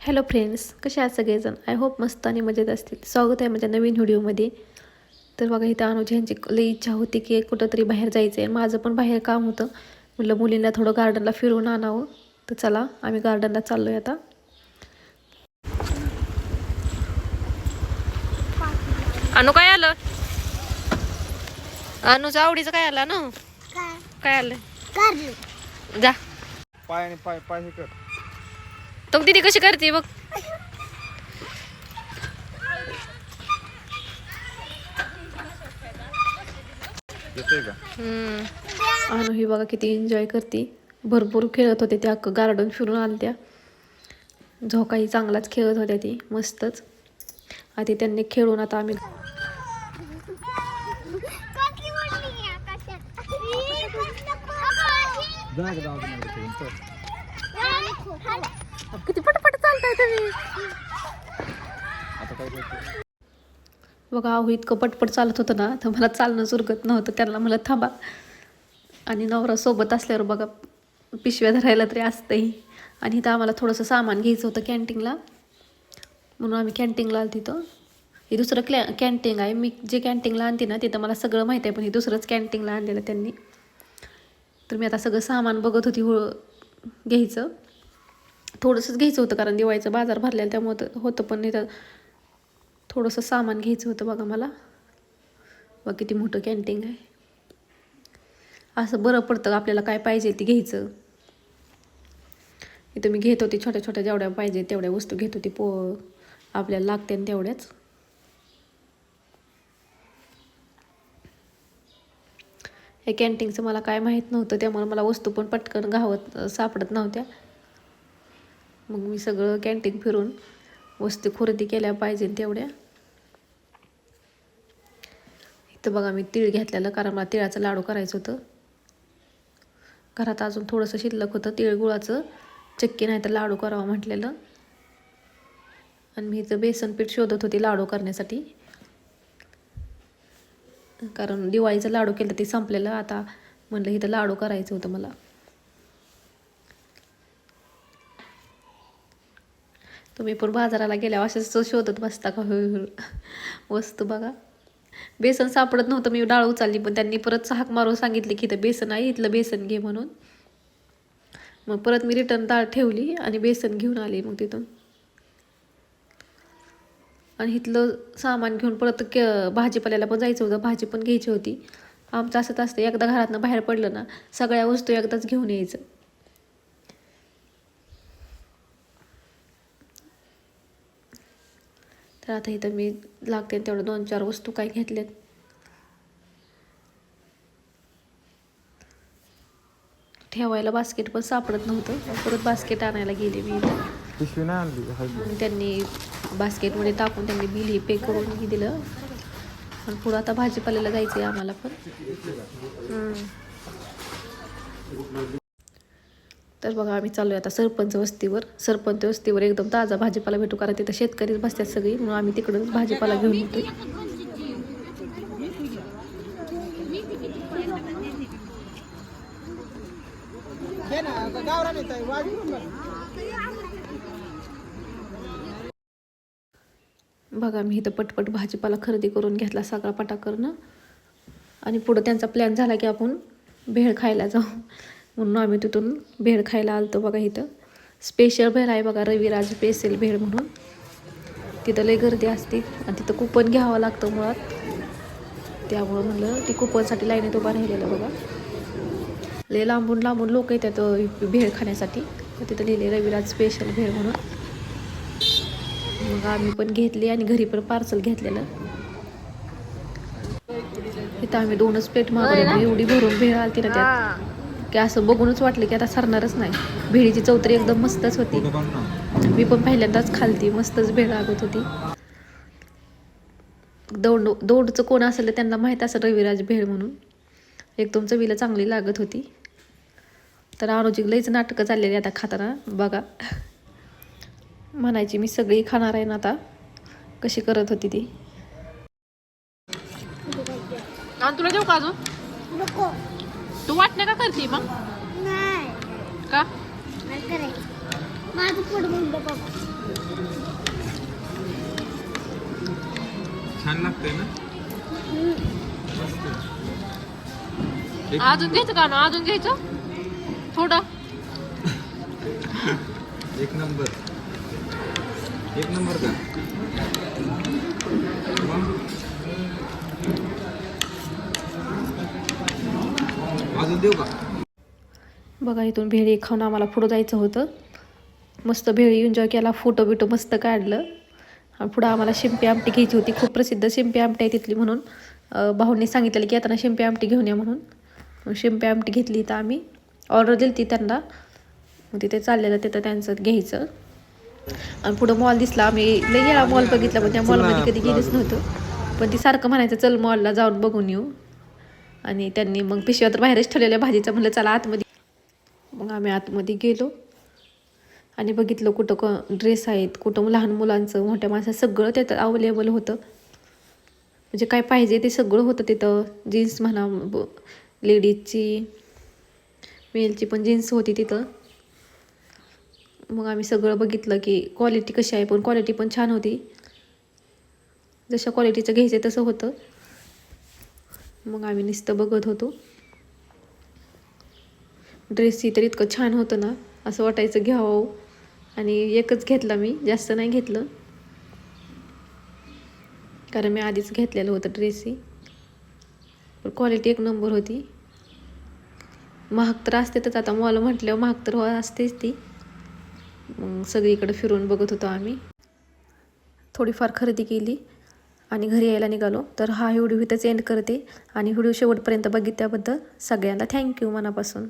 Hello friends, कसे आहात सगळेजण? आय होप मस्त आणि मजेत असतील. स्वागत आहे माझ्या नवीन व्हिडिओमध्ये. तर बघा, इथं अनुज यांची लई इच्छा होती की कुठंतरी बाहेर जायचं आहे. माझं पण बाहेर काम होतं. म्हटलं मुलींना थोडं गार्डनला फिरवून आणावं. तर चला, आम्ही गार्डनला चाललो आहे आता. अनु काय आलं? अनुच्या आवडीचं काय आलं ना? काय आलं? जा पाय पाय पाय हे कर. तो दीदी कशी करते बघ. येते का? अनु ही बघा किती एन्जॉय करते. भरपूर खेळत होते त्या, अख्खं गार्डन फिरून आलत्या. झोकाही चांगलाच खेळत होत्या ती, मस्तच. आधी त्यांनी खेळून आता आम्ही किती पटपट चालताय तुम्ही. आता काय करते? बघा, अहो इतकं पटपट चालत होतं ना, तर मला चालणं उरकत नव्हतं. त्यांना मला थांबा. आणि नवरा सोबत असल्यावर बघा पिशव्या धरायला तरी असतंही. आणि इथं आम्हाला थोडंसं सामान घ्यायचं होतं कॅन्टीनला, म्हणून आम्ही कॅन्टीनला आलो. तिथं हे दुसरं कॅन्टीन आहे. मी जे कॅन्टीनला आणते ना तिथं मला सगळं माहिती आहे, पण हे दुसरंच कॅन्टीनला आणलेलं त्यांनी. तर मी आता सगळं सामान बघत होती घ्यायचं. थोडंसंच घ्यायचं होतं कारण दिवाळीचं बाजार भरलेलं त्यामुळं होतं, पण इथं थोडंसं सामान घ्यायचं होतं बघा मला. बघा किती मोठं कॅन्टीन आहे. असं बरं पडतं, आपल्याला काय पाहिजे ते घ्यायचं. इथं मी घेत होती छोट्या छोट्या, जेवढ्या पाहिजे तेवढ्या वस्तू घेत होती. आपल्याला लागते ना तेवढ्याच. हे कॅन्टीनचं मला काय माहीत नव्हतं, त्यामुळे मला वस्तू पण पटकन सापडत नव्हत्या. मग मी सगळं कॅन्टीन फिरून वस्तू खरेदी केल्या पाहिजे तेवढ्या. इथं बघा मी तीळ घेतलेलं, कारण मला तिळाचं लाडू करायचं होतं. घरात अजून थोडंसं शिल्लक होतं तिळगुळाचं. चक्की नाही तर लाडू करावं म्हटलेलं. आणि मी इथं बेसन पीठ शोधत होती लाडू करण्यासाठी, कारण दिवाळीचं लाडू केलं ते संपलेलं. आता म्हणलं इथं लाडू करायचं होतं मला. तुम्ही पण बाजाराला गेल्या असेच शोधत बसता का वस्तू? बघा, बेसन सापडत नव्हतं. मी डाळ उचलली, पण त्यांनी परत हाक मारून सांगितले की इथं बेसन आहे, इथलं बेसन घे म्हणून. मग परत मी रिटर्न डाळ ठेवली आणि बेसन घेऊन आले मग तिथून. आणि इथलं सामान घेऊन परत भाजीपाल्याला पण जायचं होतं, भाजी पण घ्यायची होती. आमचं असंच असतं, एकदा घरातनं बाहेर पडलं ना सगळ्या वस्तू एकदाच घेऊन यायचं. तर आता इथं मी लागते तेवढं 2-4 वस्तू काय घेतल्यात. ठेवायला बास्केट पण सापडत नव्हतं, परत बास्केट आणायला गेले मी. पिशवी नाही आणली. त्यांनी बास्केटमध्ये टाकून त्यांनी बिल पे करून दिलं. पण पुढं आता भाजीपाल्याला जायचं आहे आम्हाला पण. तर बघा, आम्ही चालू आहे आता सरपंच वस्तीवर. सरपंच वस्तीवर एकदम ताजा भाजीपाला भेटू, कारण तिथं शेतकरीच बसतात सगळी, म्हणून आम्ही तिकडूनच भाजीपाला घेऊन येतो. बघा, मी इथं पटपट भाजीपाला खरेदी करून घेतला सगळा पटाकरनं. आणि पुढं त्यांचा प्लॅन झाला की आपण भेळ खायला जाऊ, म्हणून आम्ही तिथून भेळ खायला आलतो. बघा, इथं स्पेशल भेळ आहे बघा, रविराज स्पेशल भेळ म्हणून. तिथं लई गर्दी असते आणि तिथं कुपन घ्यावं लागतं मुळात, त्यामुळं म्हणलं ती कुपनसाठी लाईनीत उभा राहिलेलं. बघा, लई लांबून लांबून लोक येतात भेळ खाण्यासाठी. तिथं लिहिले रविराज स्पेशल भेळ म्हणून. मग आम्ही पण घेतली आणि घरी पण पार्सल घेतलेलं. इथं आम्ही 2च प्लेट मागवली. एवढी भरून भेळ आलती ना त्यात की असं बघूनच वाटलं की आता सरणारच नाही. भेळीची चव तर एकदम मस्तच होती. मी पण पहिल्यांदाच खालती, मस्तच भेळ लागत होती. दौंडचं कोण असेल तर त्यांना माहीत असेल रविराज भेळ म्हणून. एकदम चवीला चांगली लागत होती. तर अनुजी लईच नाटकं चाललेली आता खाताना. बघा, म्हणायची मी सगळी खाणार आहे ना आता, कशी करत होती ती. तुला देऊ का अजून? नको. तू वाटणे का करते मग? नाही. का? माझं पोट भरलं बाबा. छान लागतंय ना मस्त. अजून घ्यायचं का ना अजून घ्यायचं थोडं. एक नंबर का मग? अजून देऊ का? बघा इथून भेळी खाऊन आम्हाला पुढं जायचं होतं. मस्त भेळी एन्जॉय केला, फोटो बिटो मस्त काढलं. आणि पुढं आम्हाला शिंपी आमटी घ्यायची होती. खूप प्रसिद्ध शिंपी आमटी आहे तिथली म्हणून भाऊंनी सांगितलेलं की येताना शिंपी आमटी घेऊन या म्हणून. मग शिंपी आमटी घेतली तर आम्ही ऑर्डर दिली ती त्यांना. मग तिथे चाललेलं तिथं त्यांचं घ्यायचं. आणि पुढं मॉल दिसला. आम्ही लई वेळा मॉल बघितला पण त्या मॉलमध्ये कधी गेलीच नव्हतं. पण ती सारखं म्हणायचं चल मॉलला जाऊन बघून येऊ. आणि त्यांनी मग पिशव्या तर बाहेरच ठेवलेल्या भाजीचं, म्हणलं चला आतमध्ये. मग आम्ही आतमध्ये गेलो आणि बघितलं कुठं ड्रेस आहेत, कुठं लहान मुलांचं, मोठ्या माणसाचं सगळं तिथं अवेलेबल होतं. म्हणजे काय पाहिजे ते सगळं होतं तिथं. जीन्स म्हणा, लेडीजची, मेलची पण जीन्स होती तिथं. मग आम्ही सगळं बघितलं की क्वालिटी कशी आहे, पण क्वालिटी पण छान होती. जशा क्वालिटीचं घ्यायचं तसं होतं. मग आम्ही नुसतं बघत होतो. ड्रेसही तर इतकं छान होतं ना, असं वाटायचं घ्यावं. आणि एकच घेतला मी, जास्त नाही घेतलं कारण मी आधीच घेतलेलं होतं ड्रेसही. पण क्वालिटी एक नंबर होती. महाग तर असतेच, आता मॉल म्हटल्यावर महाग तर असतेच ती. मग सगळीकडे फिरून बघत होतो आम्ही. थोडीफार खरेदी केली आणि घरी यायला निघालो. तर हा व्हिडिओ इथंच एंड करते. आणि व्हिडिओ शेवटपर्यंत बघितल्याबद्दल सगळ्यांना थँक्यू मनापासून.